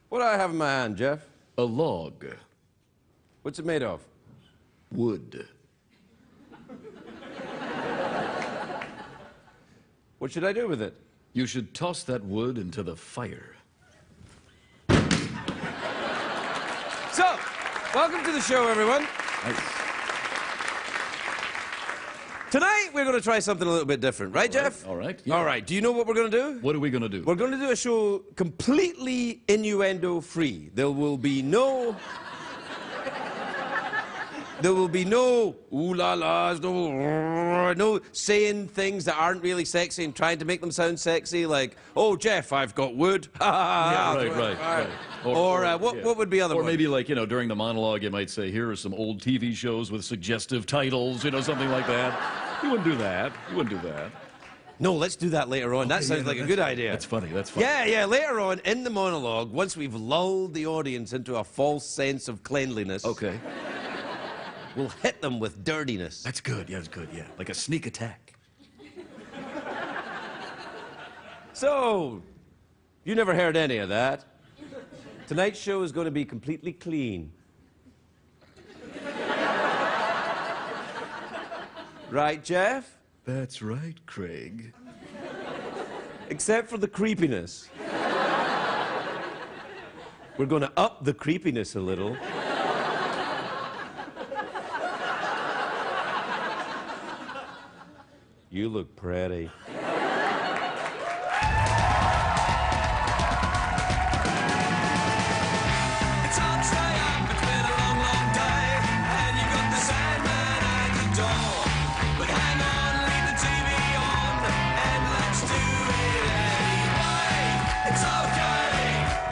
What do I have in my hand, Jeff? A log. What's it made of? Wood. What should I do with it? You should toss that wood into the fire. So, welcome to the show, everyone. Nice. Tonight, we're going to try something a little bit different, right, Jeff? All right. Yeah. All right. Do you know what we're going to do? What are we going to do? We're going to do a show completely innuendo-free. There will be no... There will be no ooh-la-las, no saying things that aren't really sexy and trying to make them sound sexy, like, oh, Jeff, I've got wood. Yeah, right. What would be other Or ones? maybe, like, during the monologue, you might say, here are some old TV shows with suggestive titles, something like that. You wouldn't do that. You wouldn't do that. No, let's do that later on. That sounds like a good idea. That's funny. That's funny. Yeah, later on in the monologue, once we've lulled the audience into a false sense of cleanliness, Okay. we'll hit them with dirtiness. That's good. Yeah, that's good. Yeah. Like a sneak attack. So, you never heard any of that. Tonight's show is going to be completely clean. Right, Jeff? That's right, Craig. Except for the creepiness. We're going to up the creepiness a little. You look pretty. It's all dry up, it's been a long, long day, and you've got the Sandman at the door. But hang on, leave the TV on, and let's do it anyway. It's okay,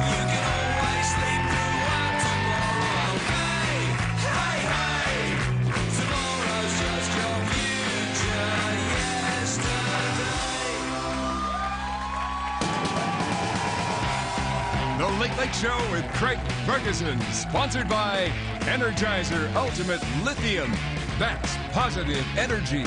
you can always sleep throughout tomorrow, okay? Hey, tomorrow's just your future yesterday. The Late Late Show with Craig Ferguson, sponsored by Energizer Ultimate Lithium. That's positive energy.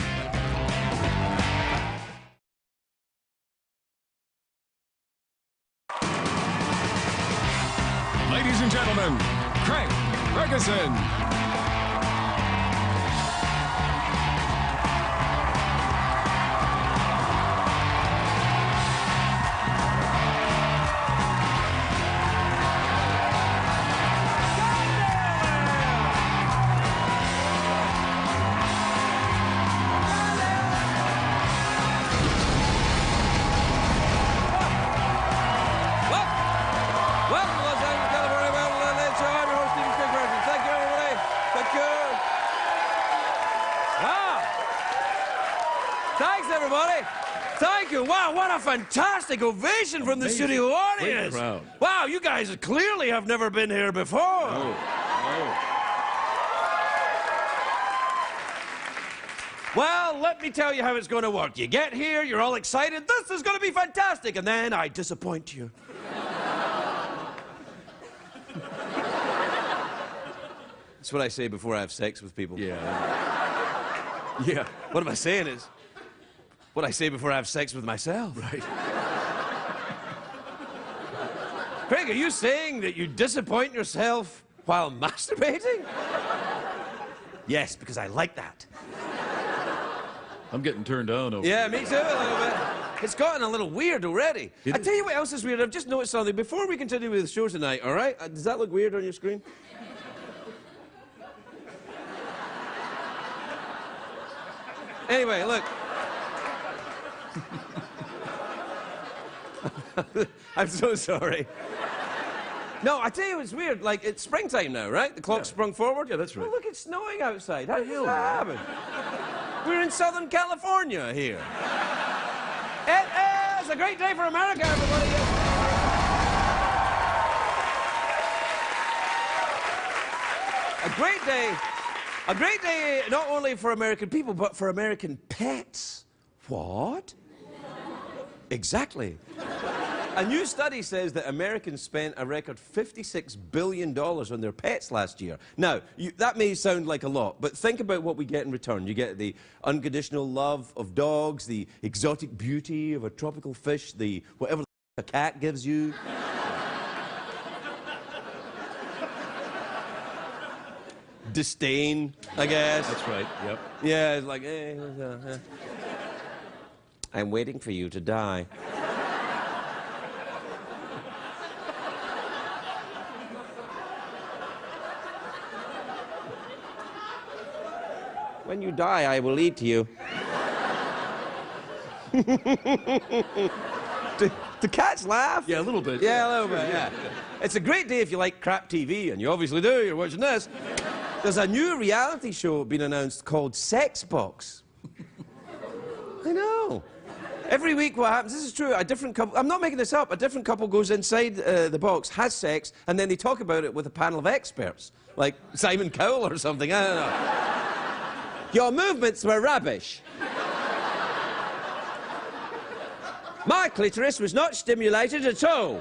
Ladies and gentlemen, Craig Ferguson. Welcome to Los Angeles, California. Welcome to the Late Show. I'm your host, Stephen Craig Ferguson. Thank you, everybody. Thank you. Wow. Thanks, everybody. Thank you. Wow, what a fantastic ovation from the Amazing. studio Great audience. crowd. Wow, you guys clearly have never been here before. Oh. Well, let me tell you how it's going to work. You get here, you're all excited. This is going to be fantastic. And then I disappoint you. That's what I say before I have sex with people. Yeah. Yeah. What am I saying is what I say before I have sex with myself. Right. Craig, are you saying that you disappoint yourself while masturbating? Yes, because I like that. I'm getting turned on over Yeah, here. me too, a little bit. It's gotten a little weird already. It I is. tell you what else is weird. I've just noticed something. Before we continue with the show tonight, all right? Does that look weird on your screen? Anyway, look. I'm so sorry. No, I tell you, it's weird. Like, it's springtime now, right? The clock's sprung forward. Yeah, that's right. Oh, look, it's snowing outside. How did hell, that happen? We're in Southern California here. It's a great day for America, everybody. A great day not only for American people, but for American pets. What? Exactly. A new study says that Americans spent a record $56 billion on their pets last year. Now, that may sound like a lot, but think about what we get in return. You get the unconditional love of dogs, the exotic beauty of a tropical fish, the whatever a cat gives you. disdain, I guess. That's right, yep. Yeah, it's like, I'm waiting for you to die. When you die, I will eat you. Do cats laugh? Yeah, a little bit. Yeah, a little bit, yeah. It's a great day if you like crap TV, and you obviously do, you're watching this. There's a new reality show being announced called Sex Box. I know. Every week what happens, this is true, a different couple, I'm not making this up, a different couple goes inside the box, has sex, and then they talk about it with a panel of experts, like Simon Cowell or something, I don't know. Your movements were rubbish. My clitoris was not stimulated at all.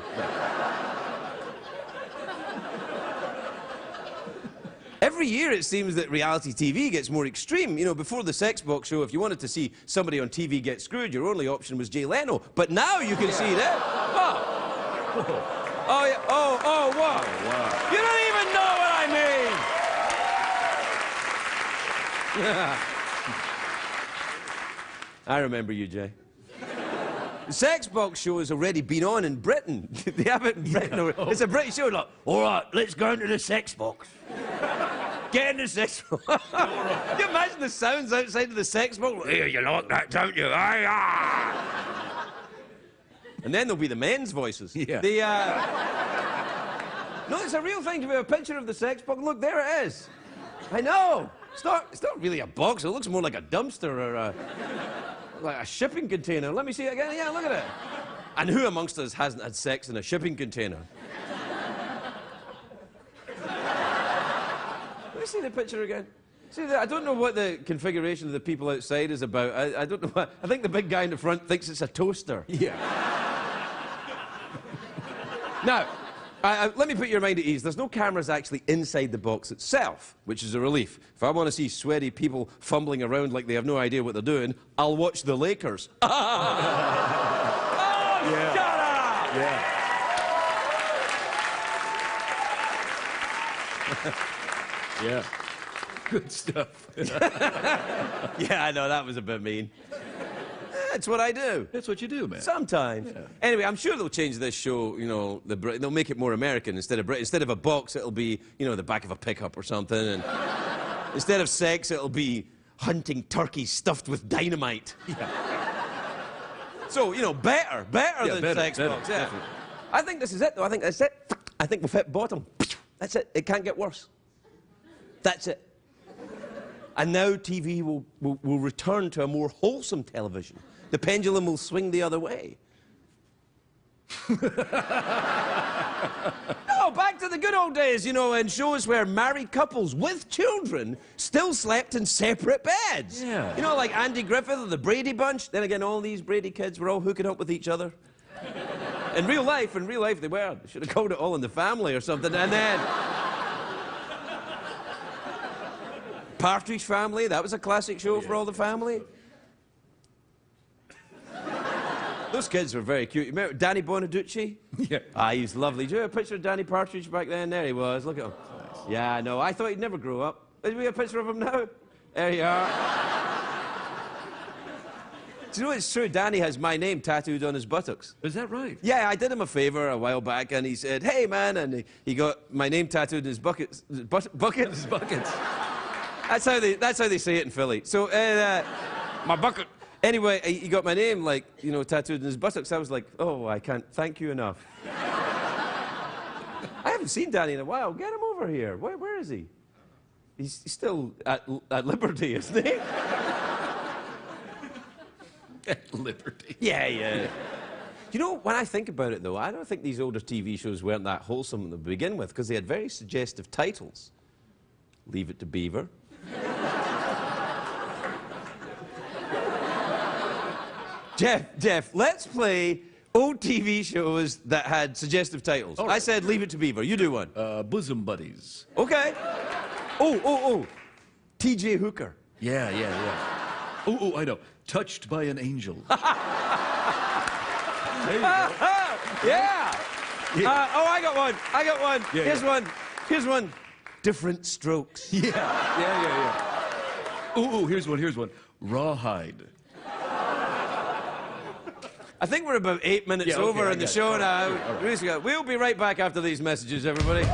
Every year it seems that reality TV gets more extreme. You know, before the Sex Box show, if you wanted to see somebody on TV get screwed, your only option was Jay Leno. But now you can see that. Oh. Oh, yeah. Oh, what? Oh, wow. You don't even know what I mean. I remember you, Jay. The Sex Box show has already been on in Britain. They have it in Britain. Yeah. It's a British show. Like, all right, let's go into the Sex Box. Get in the Sex Box. Can you imagine the sounds outside of the Sex Box? Here, you like that, don't you? Aye, ah. And then there'll be the men's voices. Yeah. No, it's a real thing. To be a picture of the Sex Box. Look, there it is. I know. It's not really a box. It looks more like a dumpster or like a shipping container. Let me see it again. Yeah, look at it. And who amongst us hasn't had sex in a shipping container? Let me see the picture again. See, I don't know what the configuration of the people outside is about. I don't know what. I think the big guy in the front thinks it's a toaster. Yeah. Now, let me put your mind at ease. There's no cameras actually inside the box itself, which is a relief. If I want to see sweaty people fumbling around like they have no idea what they're doing, I'll watch the Lakers. Oh, Yeah. shut up! Yeah. Yeah. Good stuff. Yeah, I know, that was a bit mean. That's what I do. That's what you do, man. Sometimes. Yeah. Anyway, I'm sure they'll change this show, you know, they'll make it more American instead of British. Instead of a box, it'll be, you know, the back of a pickup or something. And instead of sex, it'll be hunting turkeys stuffed with dynamite. Yeah. So, you know, better Yeah, than better, Sex Box. Yeah. definitely. I think this is it, though. I think that's it. I think we've hit bottom. That's it. It can't get worse. That's it. And now TV will return to a more wholesome television. The pendulum will swing the other way. No, back to the good old days, you know, in shows where married couples with children still slept in separate beds. Yeah. You know, like Andy Griffith or the Brady Bunch. Then again, all these Brady kids were all hooking up with each other. In real life, they were. They should have called it All in the Family or something. And then Partridge Family, that was a classic show for all the family. Those kids were very cute. You remember Danny Bonaducci? Yeah. Ah, he was lovely. Do you have a picture of Danny Partridge back then? There he was. Look at him. Nice. Yeah, I know. I thought he'd never grow up. Did we have a picture of him now? There you are. Do you know it's true? Danny has my name tattooed on his buttocks. Is that right? Yeah, I did him a favor a while back, and he said, "Hey, man," and he got my name tattooed in his buckets. Buckets? Buckets. That's how they say it in Philly. So, my bucket. Anyway, he got my name, like, you know, tattooed in his buttocks. I was like, oh, I can't thank you enough. I haven't seen Danny in a while. Get him over here. Where is he? He's still at liberty, isn't he? At liberty. Yeah. You know, when I think about it, though, I don't think these older TV shows weren't that wholesome to begin with, because they had very suggestive titles. Leave It to Beaver. Jeff, let's play old TV shows that had suggestive titles. All right. I said Leave It to Beaver. You do one. Bosom buddies. Okay. Oh. T.J. Hooker. Yeah. Oh, I know. Touched by an angel. There you go. Yeah. I got one. Yeah, Here's one. different strokes. Yeah. Ooh, here's one. Rawhide. I think we're about 8 minutes Yeah, okay, over I in the got show it. now. All right. We'll be right back after these messages, everybody.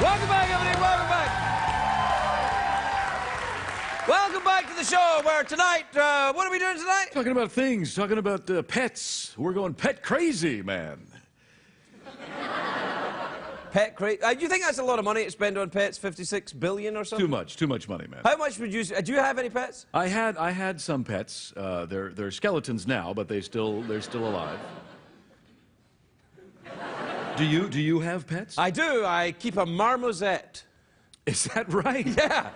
Welcome back, everybody. Welcome back. Welcome back to the show where tonight, what are we doing tonight? Talking about things, talking about pets. We're going pet crazy, man. Pet crazy. Do you think that's a lot of money to spend on pets? 56 billion or something? Too much money, man. How much would you? Do you have any pets? I had some pets. They're skeletons now, but they're still alive. Do you have pets? I do. I keep a marmoset. Is that right? Yeah.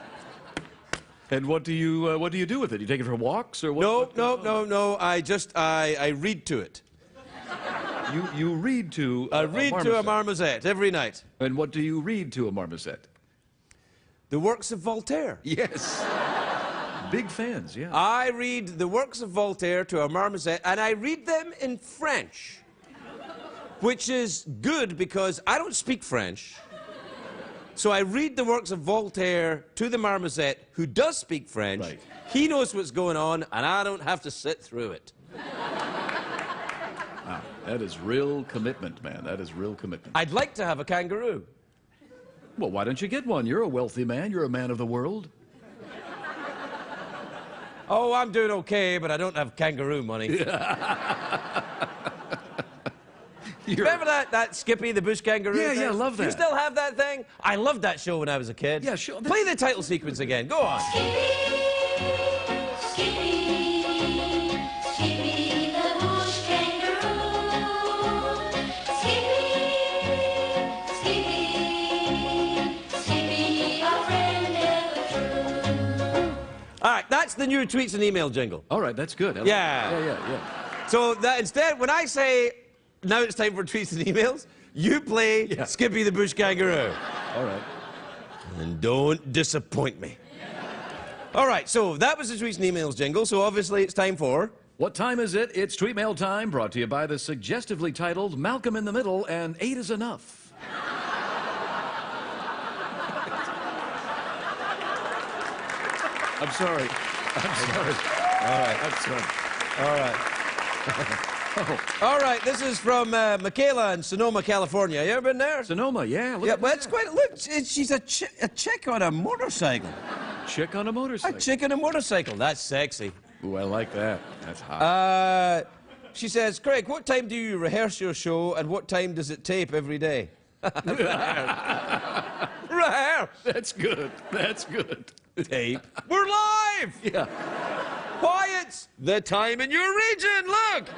And what do you do with it? You take it for walks or what? No. I read to it. You read to I read to a marmoset every night. And what do you read to a marmoset? The works of Voltaire. Yes. Big fans, yeah. I read the works of Voltaire to a marmoset, and I read them in French, which is good because I don't speak French. So I read the works of Voltaire to the marmoset, who does speak French. Right. He knows what's going on, and I don't have to sit through it. Wow, that is real commitment, man. That is real commitment. I'd like to have a kangaroo. Well, why don't you get one? You're a wealthy man. You're a man of the world. Oh, I'm doing okay, but I don't have kangaroo money. Remember that Skippy, the bush kangaroo thing? Yeah, I love that. You still have that thing? I loved that show when I was a kid. Yeah, sure. Play the title sequence again. Go on. Skippy the bush kangaroo. Skippy, our friend ever true. All right, that's the new tweets and email jingle. All right, that's good. Yeah. Yeah. So that instead, when I say, now it's time for tweets and emails, you play Skippy the bush kangaroo. All right. And don't disappoint me. All right, so that was the tweets and emails jingle, so obviously it's time for... What time is it? It's Tweet Mail time, brought to you by the suggestively titled Malcolm in the Middle and 8 is Enough. I'm sorry. All right. I'm sorry. All right. All right, this is from Michaela in Sonoma, California. You ever been there? Sonoma, yeah. Look Yeah, at well, that. it's quite... Look, she's a chick on a motorcycle. Chick on a A motorcycle. chick on a motorcycle. That's sexy. Ooh, I like that. That's hot. She says, Craig, what time do you rehearse your show and what time does it tape every day? Rehearse. That's good. That's good. Tape. We're live. Yeah. Why, it's the time in your region. Look.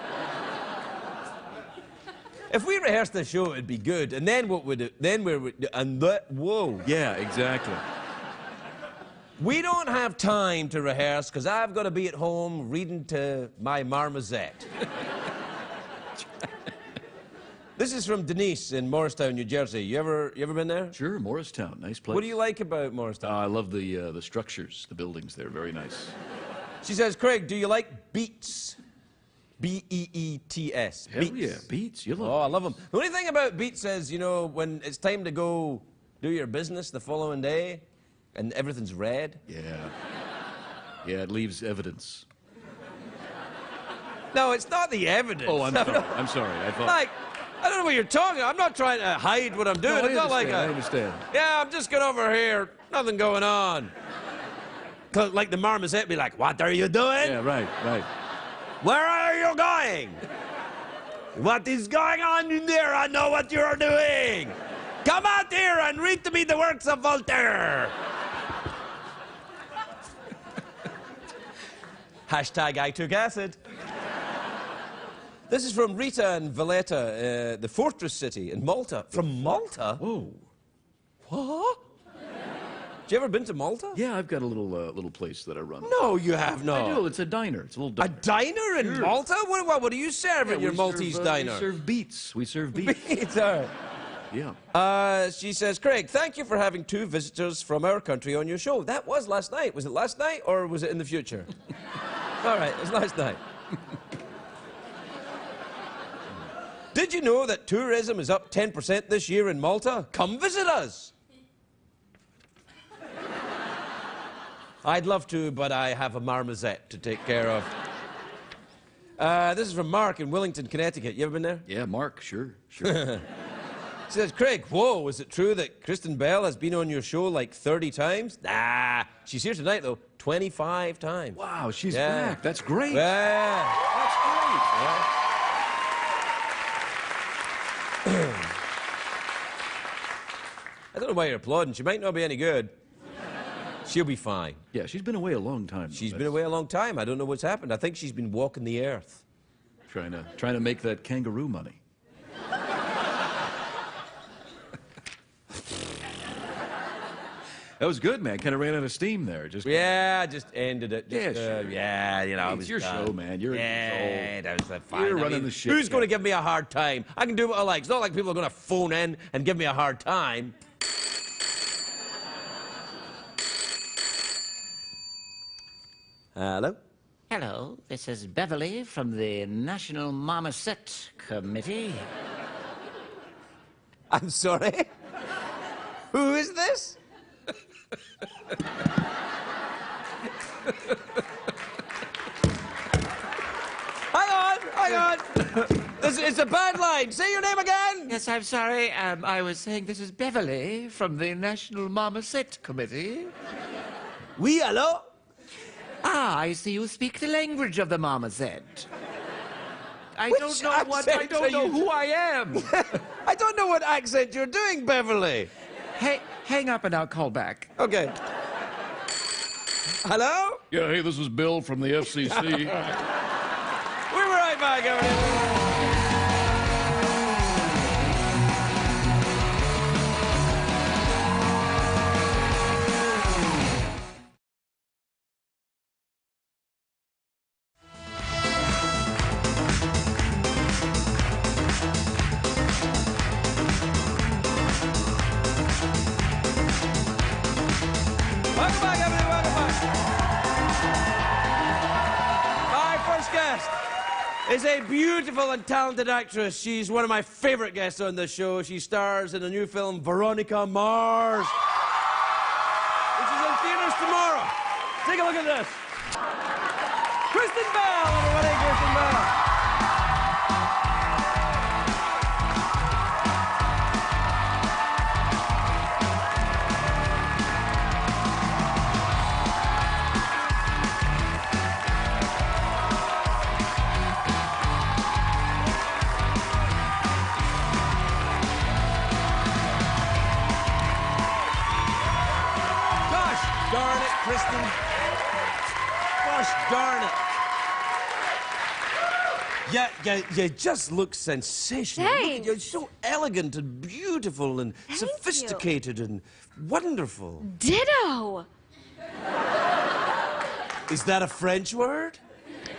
If we rehearsed the show, it'd be good. And then what would it... Then we would... And that... Whoa. Yeah, exactly. We don't have time to rehearse because I've got to be at home reading to my marmoset. This is from Denise in Morristown, New Jersey. You ever been there? Sure, Morristown, nice place. What do you like about Morristown? I love the structures, the buildings there, very nice. She says, Craig, do you like beets? B-E-E-T-S. Hell yeah, beets, you love Oh, I love them. The only thing about beets is, you know, when it's time to go do your business the following day and everything's red. Yeah. Yeah, it leaves evidence. No, it's not the evidence. Oh, I'm sorry. I'm sorry. I thought... Like, I don't know what you're talking about. I'm not trying to hide what I'm doing. No, It's not like I understand. Yeah, I'm just going over here. Nothing going on. 'Cause, like the marmoset be like, what are you doing? Yeah, right. Where are you going? What is going on in there? I know what you're doing. Come out here and read to me the works of Voltaire. Hashtag I took acid. This is from Rita in Valletta, the fortress city in Malta. From Malta? Whoa. What? you ever been to Malta? Yeah, I've got a little place that I run. No, you have not. I do. It's a diner. It's a little A diner. diner in Malta? What do you serve Yeah, in your we Maltese serve, diner? We serve beets. We serve beets. It's all right. Yeah. She says, Craig, thank you for having 2 visitors from our country on your show. That was last night. Was it last night or was it in the future? All right, it was last night. Did you know that tourism is up 10% this year in Malta? Come visit us. I'd love to, but I have a marmoset to take care of. This is from Mark in Wellington, Connecticut. You ever been there? Yeah, Mark. Sure. He says, Craig, whoa, is it true that Kristen Bell has been on your show like 30 times? Nah, she's here tonight, though, 25 times. Wow, she's Yeah. back. That's great. Yeah. That's great. I don't know why you're applauding. She might not be any good. She'll be fine. Yeah, she's been away a long time. She's been away a long time. I don't know what's happened. I think she's been walking the earth. Trying to make that kangaroo money. That was good, man. Kind of ran out of steam there. Just Yeah, I just ended it. Yeah, Just, sure. yeah, you know, Hey, it it's was your done. show, man. You're in yeah, that was fine. You're running the ship, Who's going to yeah. give me a hard time? I can do what I like. It's not like people are going to phone in and give me a hard time. Hello? Hello, this is Beverly from the National Marmoset Committee. I'm sorry? Who is this? Hang on. It's a bad line. Say your name again. Yes, I'm sorry. I was saying this is Beverly from the National Marmoset Committee. Oui, hello? Ah, I see you speak the language of the marmoset. I Which don't know what. I accent are don't know you who I am. I don't know what accent you're doing, Beverly. Hey, hang up and I'll call back. Okay. Hello? Yeah, hey, this is Bill from the FCC. We'll be right back, everybody. Welcome back, everybody. Welcome back. Our first guest is a beautiful and talented actress. She's one of my favorite guests on this show. She stars in a new film, Veronica Mars, which is in theaters tomorrow. Take a look at this. Kristen Bell, everybody, Kristen Bell. Gosh darn it, Kristen. Gosh darn it. You just look sensational. Look at Thanks. you. You're so elegant and beautiful and Thank sophisticated and wonderful. Ditto. Is that a French word?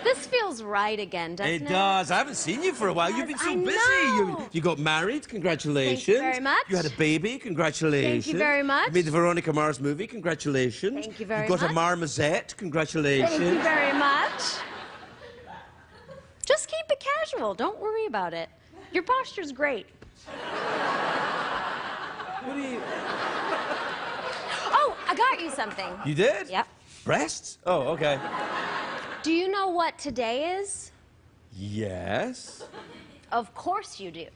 This feels right again, doesn't it? It does. I haven't seen you for a while. You've been so I busy. know. You got married. Congratulations. very much. You had a baby. Congratulations. Thank you very much. You made the Veronica Mars movie. Congratulations. Thank you very You got a much. marmoset. Congratulations. Thank you very much. Just keep it casual. Don't worry about it. Your posture's great. What do you... Oh, I got you something. You did? Yep. Breasts? Oh, okay. Do you know what today is? Yes. Of course you do.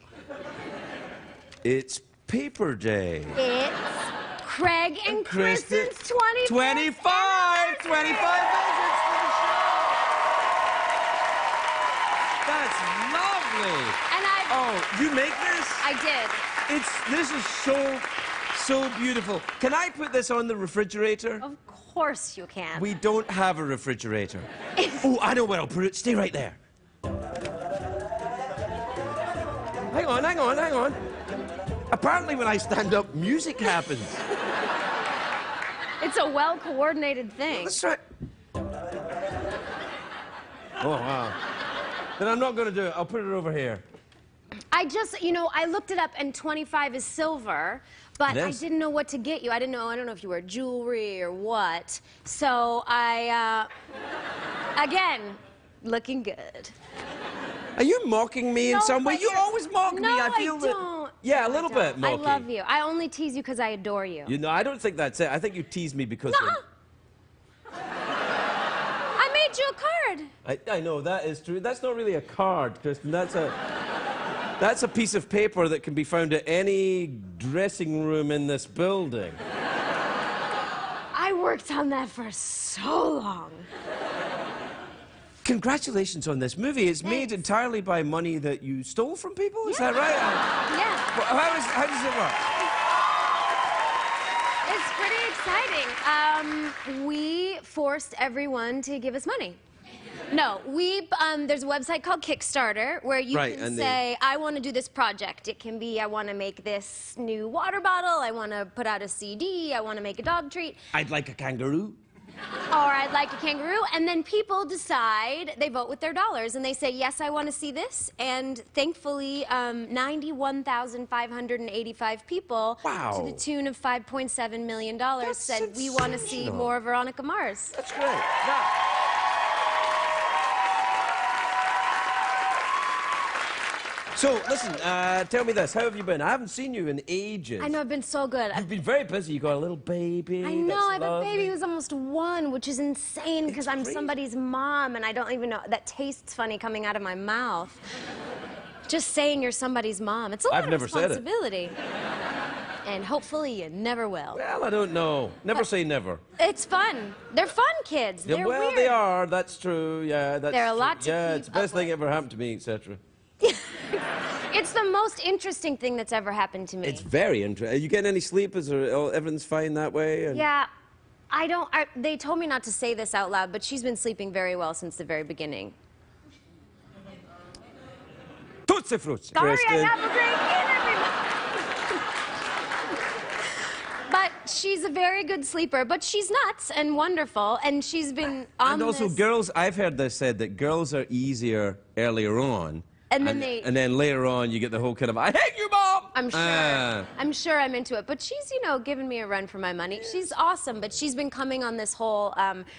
It's paper day. It's Craig and Kristen's 25th 25 visits to the show. That's lovely. And Oh, you make this? I did. This is so beautiful. Can I put this on the refrigerator? Of course you can. We don't have a refrigerator. Oh, I know where I'll put it. Stay right there. Hang on. Apparently when I stand up, music happens. It's a well-coordinated thing. Let's try. Oh, wow. Then I'm not going to do it. I'll put it over here. I just, you know, I looked it up and 25 is silver, but It I is. didn't know what to get you. I don't know if you wear jewelry or what. So I, again, looking good. Are you mocking me in No, some way? but You you're- always mock me. No, I feel that. don't. Yeah, a No, I little don't. bit mocking. I love you. I only tease you because I adore you. You know, I don't think that's it. I think you tease me because. I made you a card. I know that is true. That's not really a card, Kristen. That's a piece of paper that can be found at any dressing room in this building. I worked on that for so long. Congratulations on this movie. It's made Thanks. entirely by money that you stole from people. Is that right? Yeah. How does it work? It's pretty exciting. We forced everyone to give us money. No, there's a website called Kickstarter where you Right, can and say, I want to do this project. It can be, I want to make this new water bottle, I want to put out a CD, I want to make a dog treat, I'd like a kangaroo. or I'd like a kangaroo. And then people decide, they vote with their dollars, and they say, yes, I want to see this. And thankfully, 91,585 people, Wow. to the tune of $5.7 million, said, we want to see sensational. more of Veronica Mars. That's great. Now, so, listen, tell me this. How have you been? I haven't seen you in ages. I know, I've been so good. You've been very busy. You got a little baby. I know, I have a baby who's who's almost 1, which is insane because I'm crazy. somebody's mom and I don't even know. That tastes funny coming out of my mouth. Just saying you're somebody's mom. It's a lot I've of never said it. responsibility. And hopefully you never will. Well, I don't know. Never say never. It's fun. They're fun kids. Yeah, They're well, weird. they are. That's true. Yeah, that's They're a true. lot to Yeah, keep it's the best up thing with. ever happened to me, etc. It's the most interesting thing that's ever happened to me. It's very interesting. Are you getting any sleep? Is there, everything's fine that way? And- Yeah. They told me not to say this out loud, but she's been sleeping very well since the very beginning. Tootsie fruits, Sorry, Kristen. I have a great kid, everybody. But she's a very good sleeper. But she's nuts and wonderful, and she's been on And also, this. girls, I've heard this said that girls are easier earlier on. And then and then later on, you get the whole kind of, I hate you, Mom! I'm sure. I'm sure I'm into it. But she's, you know, giving me a run for my money. She's awesome, but she's been coming on this whole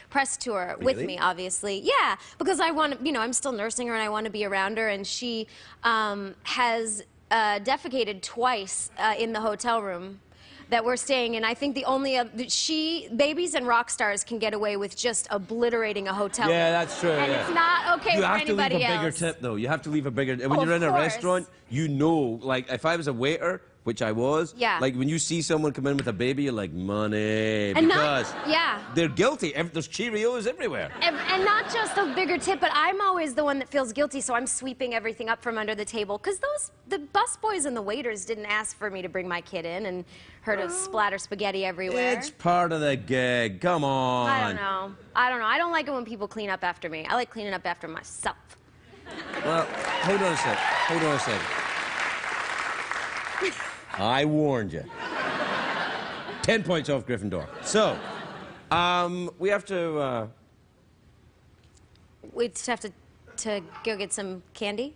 press tour with Really? me, obviously. Yeah, because I want to, you know, I'm still nursing her and I want to be around her. And she has defecated twice in the hotel room that we're staying in. I think the only babies and rock stars can get away with just obliterating a hotel room. Yeah, that's true. And yeah. it's not okay You for have to leave a anybody bigger else. tip, though. You have to leave a bigger. When Oh, you're of in a course. restaurant, you know, like if I was a waiter, which I was, Yeah. like when you see someone come in with a baby, you're like, money, And because yeah. they're guilty. There's Cheerios everywhere. And not just a bigger tip, but I'm always the one that feels guilty, so I'm sweeping everything up from under the table. Because the busboys and the waiters didn't ask for me to bring my kid in and her to splatter spaghetti everywhere. It's part of the gig. Come on. I don't know. I don't like it when people clean up after me. I like cleaning up after myself. Well, hold on a sec. Hold on a sec. I warned you. 10 points off Gryffindor. So, we have to. We just have to go get some candy.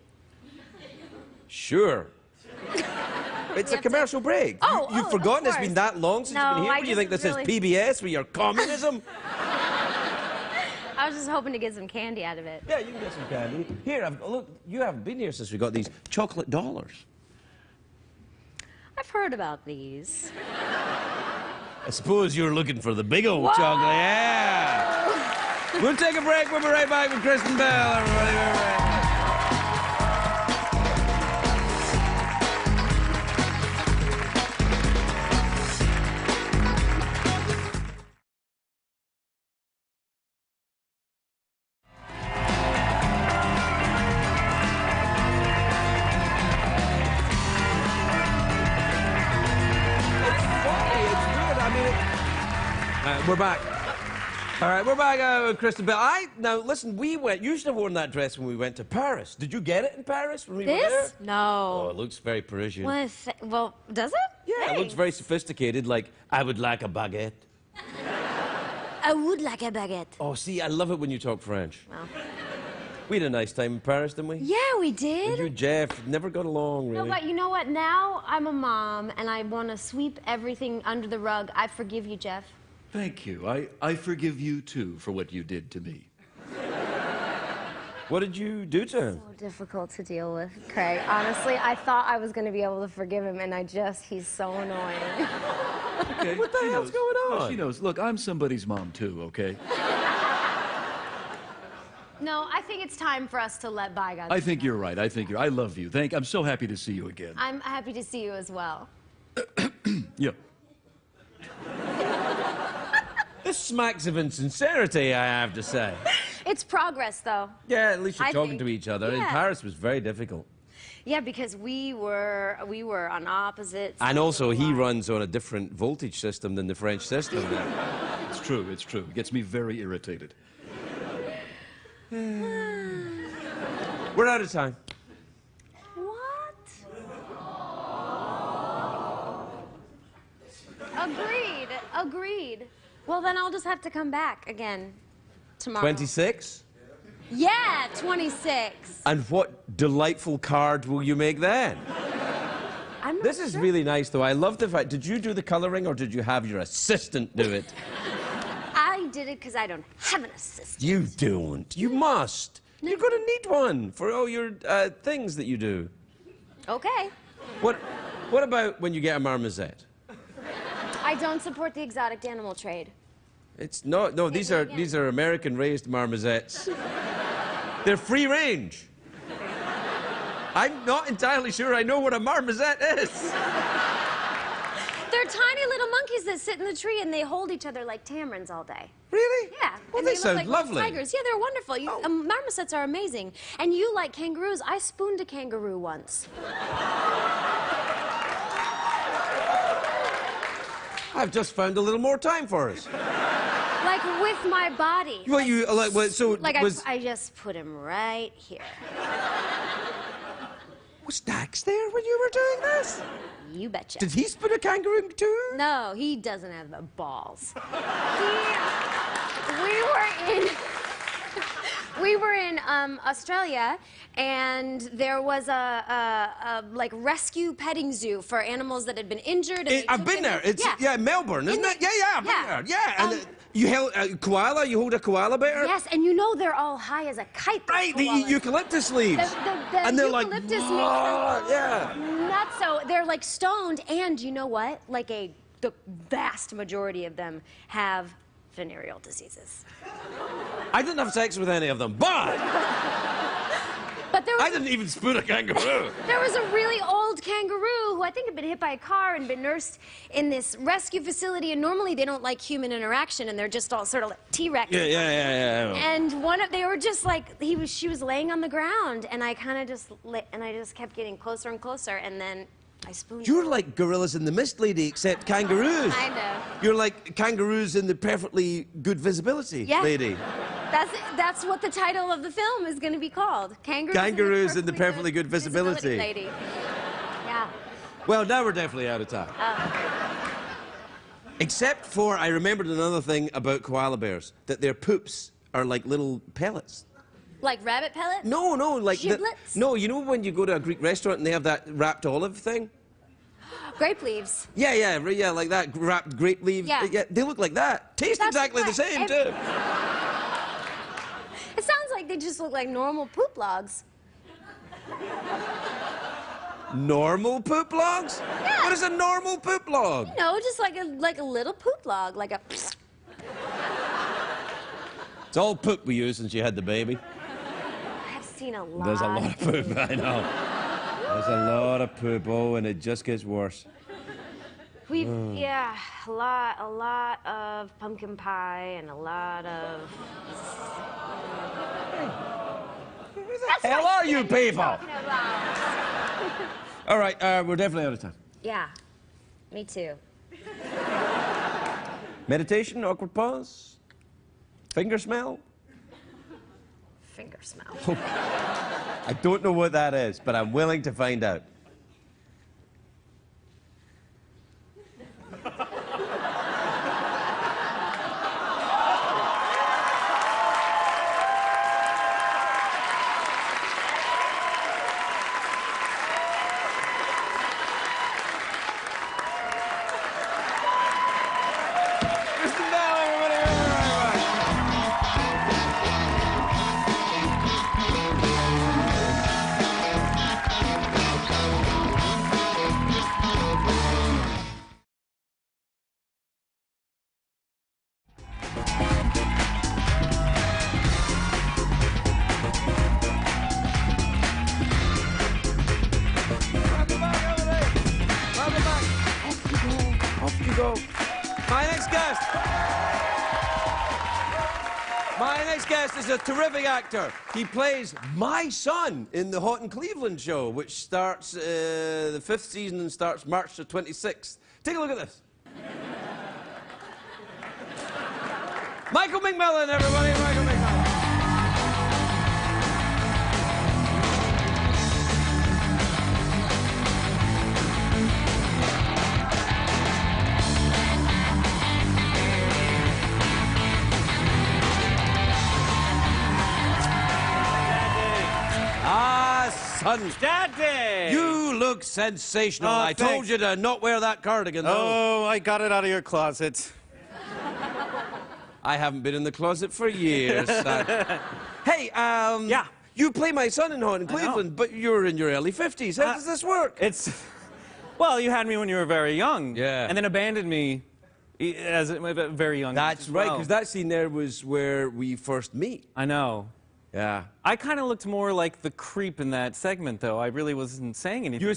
Sure. It's a have to- commercial break. Oh, You've of forgotten it's been course. that long since No, you've been here? I What do you think just this is PBS with your communism? I was just hoping to get some candy out of it. Yeah, you can get some candy. Here, look, you haven't been here since we got these chocolate dollars. I've heard about these. I suppose you're looking for the big old chocolate. Yeah. We'll take a break. We'll be right back with Kristen Bell, everybody. We'll be right back. It's weird. I mean, we're back. All right, we're back with Kristen Bell. Now, listen, you should have worn that dress when we went to Paris. Did you get it in Paris when we were there? This? Oh, No. it looks very Parisian. Well, does it? Yeah, it looks very sophisticated, like, I would like a baguette. I would like a baguette. Oh, see, I love it when you talk French. Well. We had a nice time in Paris, didn't we? Yeah, we did. You, Jeff, never got along, really. No, but you know what? Now I'm a mom, and I want to sweep everything under the rug. I forgive you, Jeff. Thank you. I forgive you, too, for what you did to me. What did you do to him? So difficult to deal with, Craig. Honestly, I thought I was going to be able to forgive him, and he's so annoying. Okay, What the she hell's knows. going on? Oh, she knows. Look, I'm somebody's mom, too, okay? No, I think it's time for us to let bygones. I think you're right. I love you. I'm so happy to see you again. I'm happy to see you as well. Yeah. This smacks of insincerity, I have to say. It's progress, though. Yeah, at least you're I talking think- to each other. In yeah. Paris was very difficult. Yeah, because we were on opposites. And also, he runs on a different voltage system than the French system. It's true. It's true. It gets me very irritated. We're out of time. What? Agreed. Well, then I'll just have to come back again tomorrow. 26? Yeah, 26. And what delightful card will you make then? I'm not This is sure. really nice, though. I love the fact. Did you do the colouring, or did you have your assistant do it? I did it because I don't have an assistant. You don't. You must. You're going to need one for all your things that you do. Okay. What about when you get a marmoset? I don't support the exotic animal trade. It's not. No, these are American-raised marmosets. They're free range. I'm not entirely sure I know what a marmoset is. They're tiny little monkeys that sit in the tree and they hold each other like tamarins all day. Really? Yeah. Well, and they look sound like little lovely. Tigers. Yeah, they're wonderful. Oh. Marmosets are amazing. And you like kangaroos. I spooned a kangaroo once. I've just found a little more time for us. Like with my body. Well, you like what? So Like was I just put him right here. was Dax there when you were doing this? You betcha. Did he spin a kangaroo too? No, he doesn't have the balls. We were in Australia, and there was a like rescue petting zoo for animals that had been injured. And they I've took been them there. in- It's Melbourne, isn't In it? the- Yeah, I've been yeah. there. Yeah, and you held a koala. You hold a koala bear. Yes, and you know they're all high as a kite. those Right, the koalas. eucalyptus leaves. The and they're like, eucalyptus makes them "Whoa," yeah. nuts. So they're like stoned, and you know what? Like the vast majority of them have venereal diseases. I didn't have sex with any of them, but But there was I didn't even spoon a kangaroo. There was a really old kangaroo who I think had been hit by a car and been nursed in this rescue facility. And normally they don't like human interaction, and they're just all sort of like T-Rex. Yeah. And they were just like she was laying on the ground, and I kind of just kept getting closer and closer, and then I spooned. You're like gorillas in the mist, lady, except kangaroos. I know. You're like kangaroos in the perfectly good visibility, Yeah. lady. That's what the title of the film is going to be called. Kangaroos in the perfectly good visibility. lady. Yeah. Well, now we're definitely out of time. Except for, I remembered another thing about koala bears, that their poops are like little pellets. Like rabbit pellets? No, like... Giblets? No, you know when you go to a Greek restaurant and they have that wrapped olive thing? Grape leaves. Yeah, like that wrapped grape leaf. Yeah. They look like that. Taste That's exactly the right. same, too. It sounds like they just look like normal poop logs. Normal poop logs? Yeah. What is a normal poop log? No, just like a little poop log, like a. It's all poop we used since you had the baby. I've seen a lot. There's a lot of poop, I know. There's a lot of poop, and it just gets worse. Yeah, a lot of pumpkin pie and a lot of. Who the hell are you people? All right, we're definitely out of time. Yeah, me too. Meditation, awkward pause, finger smell. Finger smell. I don't know what that is, but I'm willing to find out. My next guest is a terrific actor. He plays my son in the Hot in Cleveland show, which starts the 5th season and starts March the 26th. Take a look at this. Michael McMillian, everybody. Michael McMillian. Son. Daddy! You look sensational. I told thanks. you to not wear that cardigan, though. Oh, I got it out of your closet. I haven't been in the closet for years, son. Hey, Yeah. You play my son in Hot in Cleveland, but you're in your early 50s. How does this work? Well, you had me when you were very young. Yeah. And then abandoned me as a very young. That's as right, well. because that scene there was where we first meet. I know. Yeah. I kind of looked more like the creep in that segment, though. I really wasn't saying anything. You're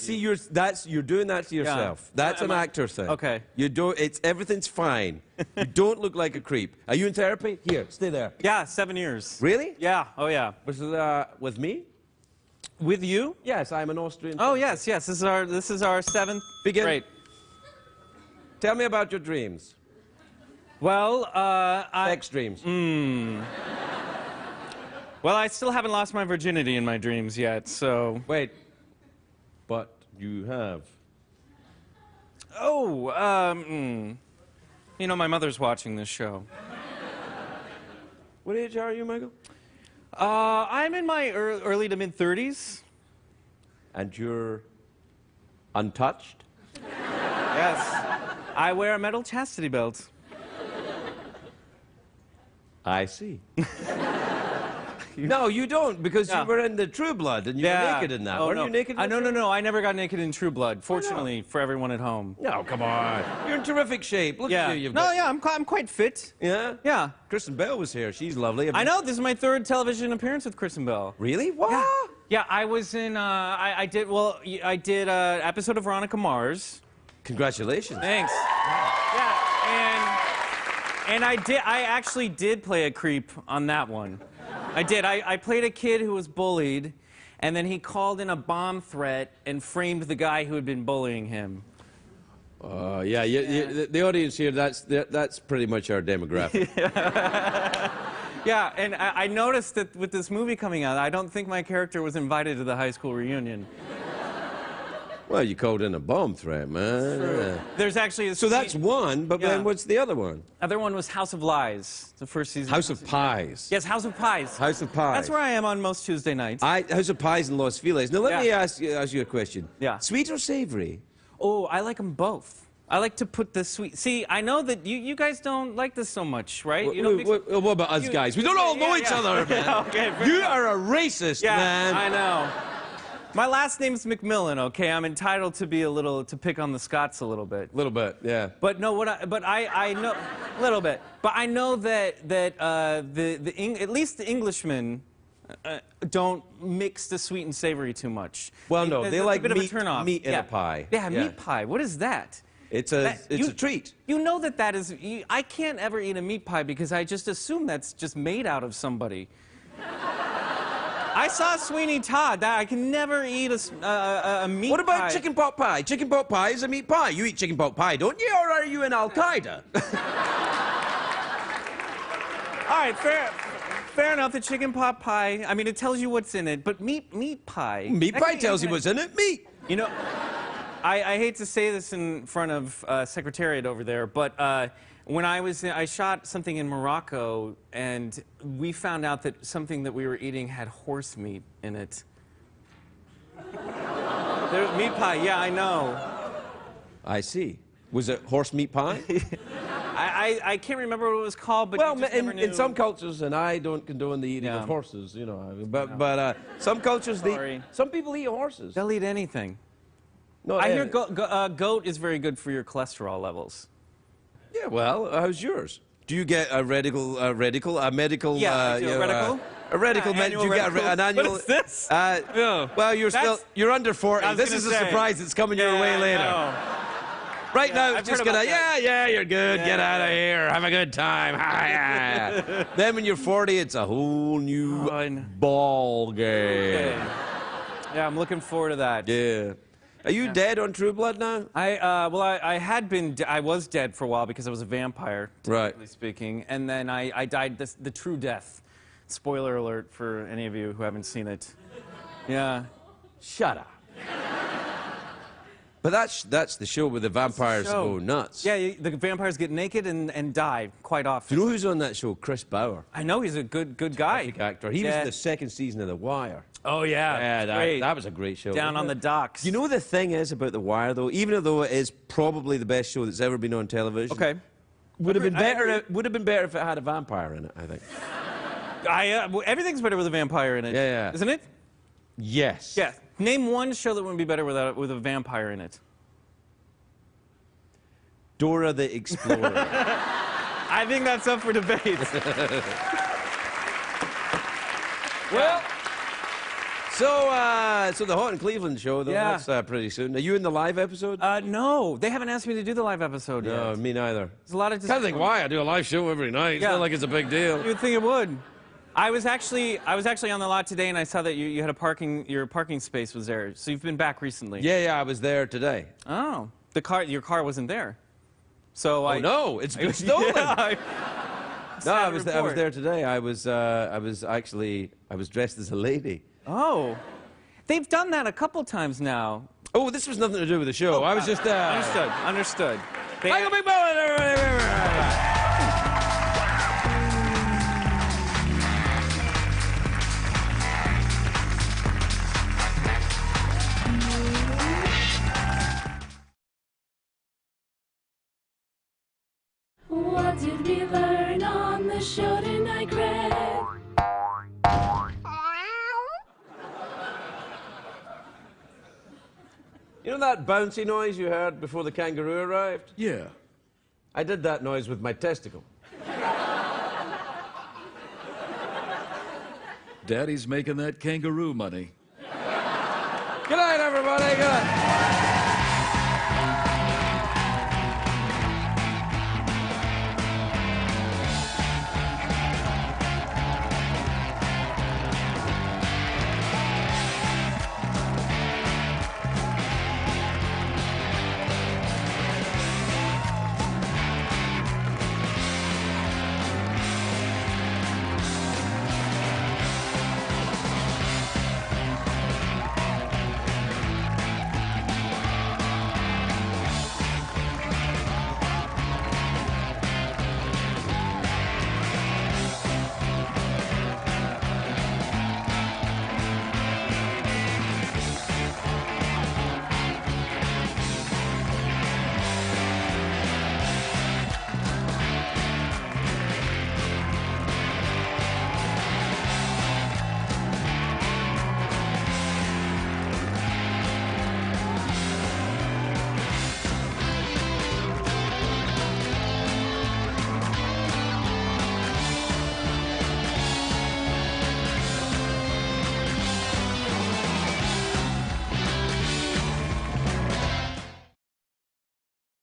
doing that to yourself. That's an actor thing. Okay. You don't. Everything's fine. You don't look like a creep. Are you in therapy? Here, stay there. Yeah, 7 years. Really? Yeah. Oh, yeah. Was it with me? With you? Yes, I'm an Austrian. Oh, yes, yes. This is our 7th. Begin. Great. Tell me about your dreams. Well, Sex dreams. Well, I still haven't lost my virginity in my dreams yet, so. Wait. But you have. Oh, You know, my mother's watching this show. What age are you, Michael? I'm in my early to mid-30s. And you're untouched? Yes. I wear a metal chastity belt. I see. No, you don't, because you were in the True Blood and you were naked in that. Oh, Weren't no. you naked in that? No. I never got naked in True Blood, fortunately for everyone at home. No, come on. You're in terrific shape. Look at you. You've got... I'm quite fit. Yeah? Yeah. Kristen Bell was here. She's lovely. I know. This is my 3rd television appearance with Kristen Bell. Really? What? Yeah, I was in, I did an episode of Veronica Mars. Congratulations. Thanks. Yeah, and I actually did play a creep on that one. I did. I played a kid who was bullied, and then he called in a bomb threat and framed the guy who had been bullying him. The audience here, that's pretty much our demographic. Yeah, and I noticed that with this movie coming out, I don't think my character was invited to the high school reunion. Well, you called in a bomb threat, man. Yeah. There's actually a So that's one, but then what's the other one? Other one was House of Lies, the first season. House of Pies. Yes, House of Pies. House of Pies. That's where I am on most Tuesday nights. House of Pies in Los Feliz. Now, let me ask you a question. Yeah. Sweet or savory? Oh, I like them both. I like to put the sweet... See, I know that you guys don't like this so much, right? What about us guys? We don't all know each other, man. Okay, you are a racist, man. I know. My last name's McMillian, okay? I'm entitled to be to pick on the Scots a little bit. A little bit, yeah. But no, I know, a little bit. But I know that at least the Englishmen don't mix the sweet and savory too much. Well, no, they like a bit of a turn-off. meat in a pie. Yeah, meat pie. What is that? It's a treat. You know that is... I can't ever eat a meat pie because I just assume that's just made out of somebody. I saw Sweeney Todd. I can never eat a meat pie. What about chicken pot pie? Chicken pot pie is a meat pie. You eat chicken pot pie, don't you? Or are you in Al-Qaeda? All right, fair enough. The chicken pot pie, I mean, it tells you what's in it. But meat pie... Meat pie tells you what's in it. Meat. You know, I hate to say this in front of Secretariat over there, but... when I shot something in Morocco, and we found out that something that we were eating had horse meat in it. Meat pie, yeah, I know. I see. Was it horse meat pie? I can't remember what it was called, but in some cultures, and I don't condone the eating of horses, you know, but some cultures, some people eat horses. They'll eat anything. No, I hear goat is very good for your cholesterol levels. Yeah, well, how's yours? Do you get a medical? Yeah, reticle? a reticle? A reticle. Do you get an annual? What is this? Well, you're under 40. This is a surprise that's coming your way later. Right now, I've it's just heard about gonna, that. yeah, you're good. Yeah, Get out of yeah. here. Have a good time. Yeah. Then when you're 40, it's a whole new ball game. Okay. Yeah, I'm looking forward to that. Yeah. Are you dead on True Blood now? I had been, I was dead for a while because I was a vampire, Right. technically speaking, and then I died the true death. Spoiler alert for any of you who haven't seen it. Yeah. Shut up. But that's the show where the vampires go nuts. Yeah, the vampires get naked and die quite often. Do you know who's on that show? Chris Bauer. I know he's a good guy. Terrific actor. He was in the second season of The Wire. Oh yeah, great. That was a great show. Down on the docks. You know the thing is about The Wire, though, even though it is probably the best show that's ever been on television. Okay. Would have been better. Would have been better if it had a vampire in it. I think. Well, everything's better with a vampire in it. Yeah. Isn't it? Yes. Yeah. Name one show that wouldn't be better with a vampire in it. Dora the Explorer. I think that's up for debate. Well, so the Hot in Cleveland show, though, Yeah. that's pretty soon. Are you in the live episode? No, they haven't asked me to do the live episode No, yet. me neither. There's a lot of. I kind of think why I do a live show every night. It's Yeah. not like it's a big deal. You'd think it would. I was actually on the lot today, and I saw that you had your parking space was there. So you've been back recently. Yeah, I was there today. Oh, your car wasn't there. So Oh no, it's been stolen. Yeah, No, I was report. there today. I was dressed as a lady. Oh, they've done that a couple times now. Oh, this was nothing to do with the show. I was just Understood. They- Michael McMillian, everybody. What did we learn on the show tonight, Greg? You know that bouncy noise you heard before the kangaroo arrived? Yeah. I did that noise with my testicle. Daddy's making that kangaroo money. Good night, everybody. Good night.